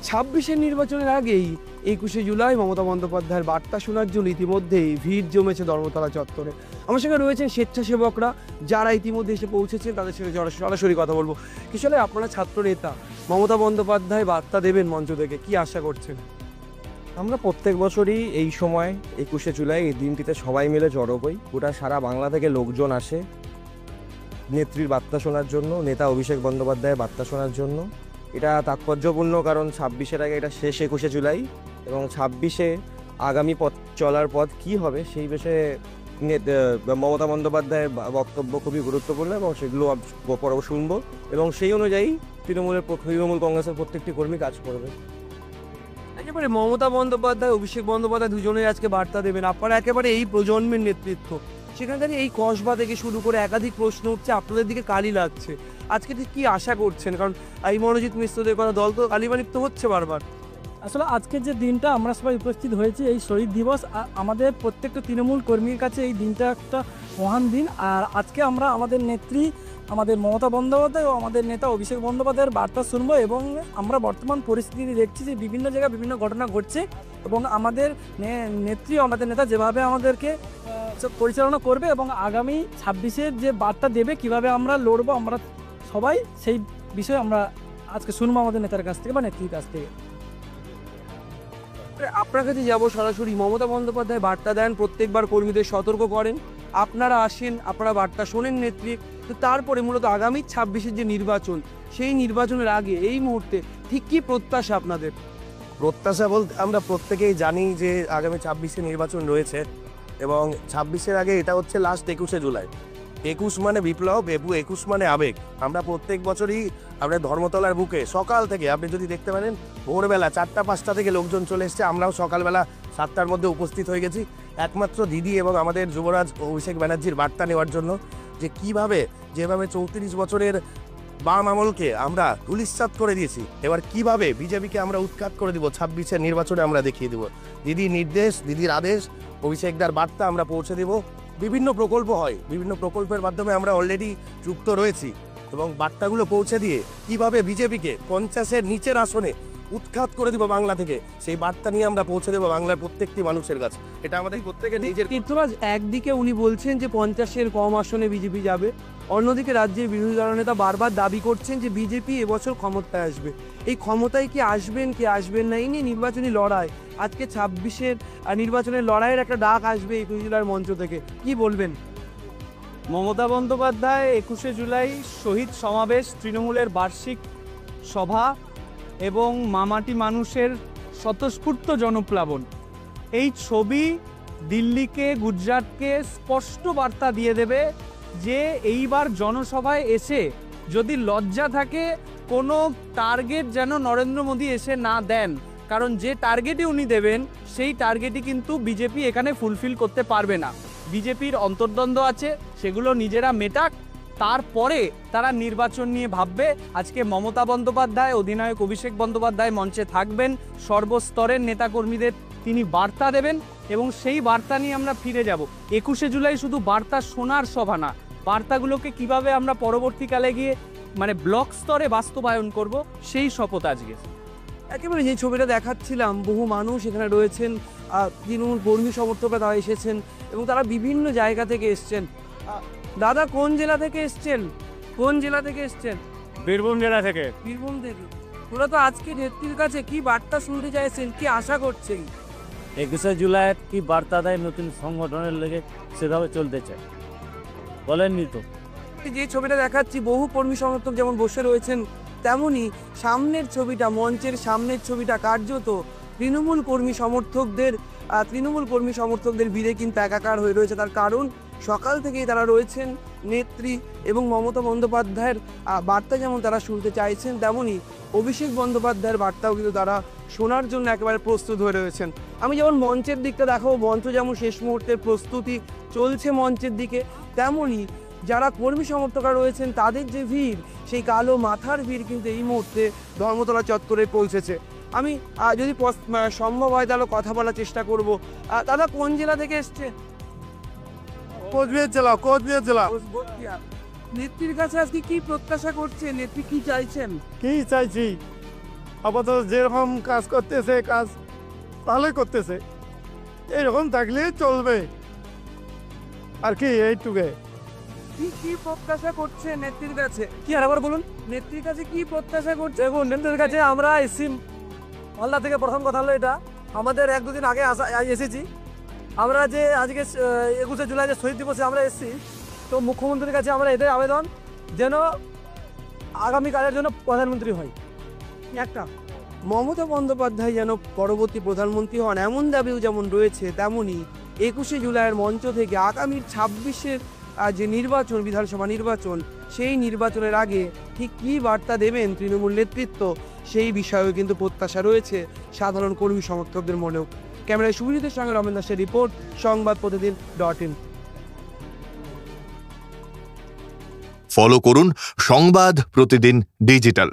ছাব্বিশের নির্বাচনের আগেই 21শে জুলাই মমতা বন্দ্যোপাধ্যায়ের বার্তা শোনার জন্য ইতিমধ্যেই ভিড় জমেছে ধর্মতলা চত্বরে। আমার সঙ্গে রয়েছেন স্বেচ্ছাসেবকরা, যারা ইতিমধ্যে এসে পৌঁছেছেন, তাদের সঙ্গে সরাসরি কথা বলবো। কিশোরে, আপনারা ছাত্র নেতা, মমতা বন্দ্যোপাধ্যায় বার্তা দেবেন মঞ্চ থেকে, কি আশা করছেন? আমরা প্রত্যেক বছরই এই সময় 21শে জুলাই এই দিনটিতে সবাই মিলে জড়ো হই। গোটা সারা বাংলা থেকে লোকজন আসে নেত্রীর বার্তা শোনার জন্য, নেতা অভিষেক বন্দ্যোপাধ্যায়ের বার্তা শোনার জন্য। এটা তাৎপর্যপূর্ণ কারণ 26-এর আগে এটা শেষ 21শে জুলাই, এবং 26-এ আগামী পথ চলার পথ কী হবে সেই বিষয়ে মমতা বন্দ্যোপাধ্যায়ের বক্তব্য খুবই গুরুত্বপূর্ণ, এবং সেগুলো পর্ব শুনবো, এবং সেই অনুযায়ী তৃণমূল কংগ্রেসের প্রত্যেকটি কর্মী কাজ করবে। একেবারে মমতা বন্দ্যোপাধ্যায়, অভিষেক বন্দ্যোপাধ্যায় দুজনেই আজকে বার্তা দেবেন। আপনারা একেবারে এই প্রজন্মের নেতৃত্ব, সেখানকার এই কসবা থেকে শুরু করে একাধিক প্রশ্ন উঠছে, আপনাদের দিকে কালি লাগছে। আজকে কি আশা করছেন? কারণ এই মনোজিৎ মিশ্রদের কথা, দল তো কালিমালিপ্ত হচ্ছে বারবার। আসলে আজকের যে দিনটা আমরা সবাই উপস্থিত হয়েছি, এই শহীদ দিবস, আমাদের প্রত্যেকটা তৃণমূল কর্মীর কাছে এই দিনটা একটা মহান দিন। আর আজকে আমরা আমাদের নেত্রী, আমাদের মমতা বন্দ্যোপাধ্যায় ও আমাদের নেতা অভিষেক বন্দ্যোপাধ্যায়ের বার্তা শুনবো। এবং আমরা বর্তমান পরিস্থিতি দেখছি যে বিভিন্ন জায়গায় বিভিন্ন ঘটনা ঘটছে, এবং আমাদের নেত্রী, আমাদের নেতা যেভাবে আমাদেরকে পরিচালনা করবে এবং আগামী 26-এর যে বার্তা দেবে, কিভাবে আমরা লড়বো, আমরা সবাই সেই বিষয়ে আমরা আজকে শুনবো আমাদের নেতার কাছ থেকে বা নেত্রীর কাছ থেকে। আপনার কাছে যাবো সরাসরি। মমতা বন্দ্যোপাধ্যায় বার্তা দেন, প্রত্যেকবার কর্মীদের সতর্ক করেন, আপনারা আসেন, আপনারা বার্তা শোনেন নেত্রী। তো তারপরে মূলত আগামী 26-এর যে নির্বাচন, সেই নির্বাচনের আগে এই মুহূর্তে ঠিক কী প্রত্যাশা আপনাদের? প্রত্যাশা বলতে আমরা প্রত্যেকেই জানি যে আগামী 26-এ নির্বাচন রয়েছে, এবং 26-এর আগে এটা হচ্ছে লাস্ট 21শে জুলাই। 21 মানে বিপ্লব, 21 মানে আবেগ। আমরা প্রত্যেক বছরই আমরা ধর্মতলার বুকে সকাল থেকে, আপনি যদি দেখতে পারেন, ভোরবেলা 4টা-5টা থেকে লোকজন চলে এসছে। আমরাও সকালবেলা 7টার মধ্যে উপস্থিত হয়ে গেছি, একমাত্র দিদি এবং আমাদের যুবরাজ অভিষেক ব্যানার্জির বার্তা নেওয়ার জন্য, যে যেভাবে 34 বছরের বাম আমলকে আমরা ধূলিসাৎ করে দিয়েছি, এবার কিভাবে বিজেপিকে আমরা উৎখাত করে দিব 26-এর নির্বাচনে আমরা দেখিয়ে দিব। দিদির নির্দেশ, দিদির আদেশ, অভিষেকদার বার্তা আমরা পৌঁছে দেব। বিভিন্ন প্রকল্প হয়, বিভিন্ন প্রকল্পের মাধ্যমে আমরা অলরেডি যুক্ত রয়েছি, এবং বার্তাগুলো পৌঁছে দিয়ে কিভাবে বিজেপিকে 50-এর নিচের আসনে উৎখাত করে দিব বাংলা থেকে, সেই বার্তা নিয়ে আমরা পৌঁছে দেবো বাংলার প্রত্যেকটি মানুষের কাছে। এটা আমাদের প্রত্যেকের নিজের। তীর্থরাজ, একদিকে উনি বলছেন যে 50-এর কম আসনে বিজেপি যাবে, অন্যদিকে রাজ্যের বিরোধী দলনেতা বারবার দাবি করছেন যে বিজেপি এবছর ক্ষমতায় আসবে। এই ক্ষমতায় কি আসবেন কি আসবেন না, এই নিয়ে নির্বাচনী লড়াই, আজকে 26-এর নির্বাচনের লড়াইয়ের একটা ডাক আসবে 21 জুলাইয়ের মঞ্চ থেকে, কি বলবেন? মমতা বন্দ্যোপাধ্যায় 21শে জুলাই শহীদ সমাবেশ, তৃণমূলের বার্ষিক সভা এবং মামাটি মানুষের স্বতঃস্ফূর্ত জনপ্লাবন, এই ছবি দিল্লিকে, গুজরাটকে স্পষ্ট বার্তা দিয়ে দেবে যে এইবার জনসভায় এসে যদি লজ্জা থাকে, কোনো টার্গেট যেন নরেন্দ্র মোদী এসে না দেন, কারণ যে টার্গেটই উনি দেবেন সেই টার্গেটই কিন্তু বিজেপি এখানে ফুলফিল করতে পারবে না। বিজেপির অন্তর্দ্বন্দ্ব আছে, সেগুলো নিজেরা মেটাক, তারপরে তারা নির্বাচন নিয়ে ভাববে। আজকে মমতা বন্দ্যোপাধ্যায়, অধিনায়ক অভিষেক বন্দ্যোপাধ্যায় মঞ্চে থাকবেন, সর্বস্তরের নেতাকর্মীদের তিনি বার্তা দেবেন, এবং সেই বার্তা নিয়ে আমরা ফিরে যাব। 21শে জুলাই শুধু বার্তা শোনার সভা না, বার্তাগুলোকে কিভাবে আমরা পরবর্তীকালে গিয়ে ব্লক স্তরে বাস্তবায়ন করব, সেই শপথ আজকে। একেবারে যে ছবিটা দেখাচ্ছিলাম, বহু মানুষ এখানে রয়েছেন, তৃণমূল কর্মী সমর্থকরা তারা এসেছেন, এবং তারা বিভিন্ন জায়গা থেকে এসছেন। দাদা, কোন জেলা থেকে এসছেন? কোন জেলা থেকে এসছেন? বীরভূম জেলা থেকে। বীরভূম থেকে। তোরা তো আজকে নেত্রীর কাছে কি বার্তা শুনতে চাইছেন, কি আশা করছেন? 21শে জুলাই কি বার্তা দেয় নতুন সংগঠনের লেগে, সেভাবে চলতে চায়, বলেননি তো? যে ছবিটা দেখাচ্ছি, বহু কর্মী সমর্থক যেমন বসে রয়েছেন, তেমনি সামনের ছবিটা, মঞ্চের সামনের ছবিটা কার্যত তৃণমূল কর্মী সমর্থকদের ভিড়ে কিন্তু একাকার হয়ে রয়েছে। তার কারণ সকাল থেকেই তারা রয়েছেন নেত্রী এবং মমতা বন্দ্যোপাধ্যায়ের বার্তা যেমন তারা শুনতে চাইছেন, তেমনি অভিষেক বন্দ্যোপাধ্যায়ের বার্তাও কিন্তু তারা শোনার জন্য একেবারে প্রস্তুত হয়ে রয়েছেন। আমি যেমন মঞ্চের দিকটা দেখাবো, মঞ্চ যেমন শেষ মুহূর্তের প্রস্তুতি চলছে মঞ্চের দিকে, তেমনি যারা কর্মী সমর্থকরা রয়েছেন তাদের যে ভিড়, সেই কালো মাথার ভিড় কিন্তু এই মুহূর্তে ধর্মতলা চত্বরে পৌঁছেছে। আমি যদি সম্ভব হয় তাহলে কথা বলার চেষ্টা করব। দাদা, কোন জেলা থেকে এসছে? কোচবিহার জেলা। নেত্রীর কাছে আজকে কি প্রত্যাশা করছে, নেত্রী কি চাইছেন? কি চাইছি, আপাতত যেরকম কাজ করতেছে কাজ ভালোই করতেছে, এরকম থাকলে চলবে আর কি, এইটুকে। কি কি প্রত্যাশা করছে নেত্রীর কাছে? কি আর আবার বলুন। নেত্রীর কাছে কি প্রত্যাশা করছে? দেখুন নেত্রীর কাছে আমরা এসছি মালদা থেকে, প্রথম কথা হলো এটা আমাদের 1-2 দিন আগে এসেছি আমরা, যে আজকে 21শে জুলাই যে শহীদ দিবসে আমরা এসেছি, তো মুখ্যমন্ত্রীর কাছে আমরা এটাই আবেদন যেন আগামীকালের জন্য প্রধানমন্ত্রী হয় একটা। মমতা বন্দ্যোপাধ্যায় যেন পরবর্তী প্রধানমন্ত্রী হন এমন দাবিও যেমন রয়েছে, তেমনি 21শে জুলাইয়ের মঞ্চ থেকে আগামী 26-এর যে নির্বাচন, বিধানসভা নির্বাচন, সেই নির্বাচনের আগে ঠিক কী বার্তা দেবেন তৃণমূল নেতৃত্ব, সেই বিষয়েও কিন্তু প্রত্যাশা রয়েছে সাধারণ কর্মী সমর্থকদের মনেও। ক্যামেরায় সুবিনীতের সঙ্গে রমেন দাসের রিপোর্ট, সংবাদ প্রতিদিন.in। ফলো করুন সংবাদ প্রতিদিন ডিজিটাল।